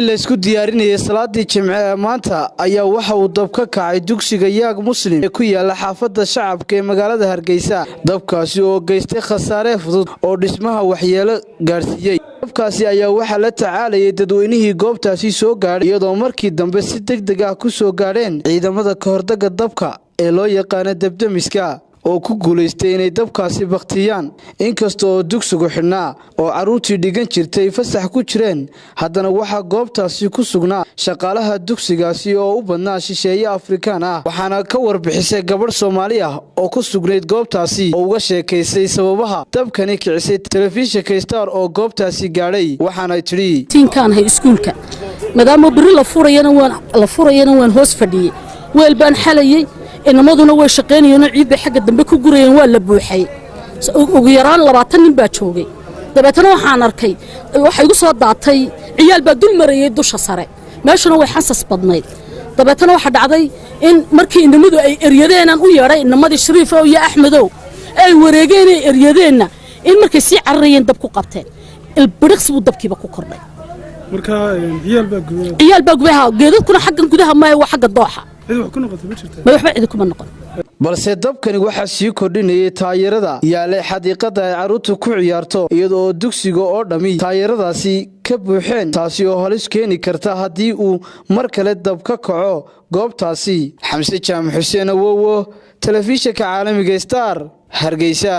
xilli la isku diyaarinayay salaadii jimce maanta ayaa waxa uu dab ka kacay dugsiga Yaag Muslim ee ku yaala xaafadda shacabka ee magaalada Hargeysa. Dabkaasi oo geystay khasaare fudud oo dhismaha waxyeelo gaarsiiyay. Dabkaasi ayaa waxa la tacaalayay dadweynihii goobtaasi soo gaaray iyadoo markii dambe si degdeg ah ku soo gaareen ciidamada ka hortagga dabka ee loo yaqaan dabdamiska oo ku guuleystay inay dabkaasi baqtiyaan inkastoo dugsigu xidhnaa oo caruurtii dhigan jirtay fasax ku jireen haddana waxa goobtaasi ku sugnaa shaqaalaha dugsigaasi oo u badnaa shisheeye Afrikaan ah waxaana ka warbixisay gabadh Soomaali ah oo ku sugnayd goobtaasi oo uga sheekaysay sababaha dabkani kicisay telefishinka Star oo goobtaasi gaadhay waxaana tiri tinkaan hay iskuulka maadaama bari la furayana waan hoos fadhiyay weel baan xalayay inamaduna way shaqeynayeen ciid xagga dambe ku gurayeen waa la buuxay ugu yaraan 20 nin baa joogay dabeetana waxaan arkay waxa igu soo daatay ciyaal baa dul marayay dusha sare meeshana way xasas badnayd dabeetana waxa dhacday in markii inamadu ay eryadeenan u yeeray inamadii Shariif iyo Axmedow ay wareegeen eryadeena in markay si carrayeen dab ku qabteen ilbiriqs buu dabkiiba ku kordhay marka ciyaal baa gudaha geedadkuna xaggan gudaha ma waa xagga dooxa balse dabkani waxa sii kordhinayay taayirada yaalay xadiiqada ay caruurtu ku ciyaarto iyadoo dugsiga oo dhami taayiradaasi ka buuxeen taasi oo halis keeni karta haddii uu mar kale dab ka kaco goobtaasi. Xamse Jaamac Xuseen Awowo, telefishinka caalamiga Star, Hargeysa.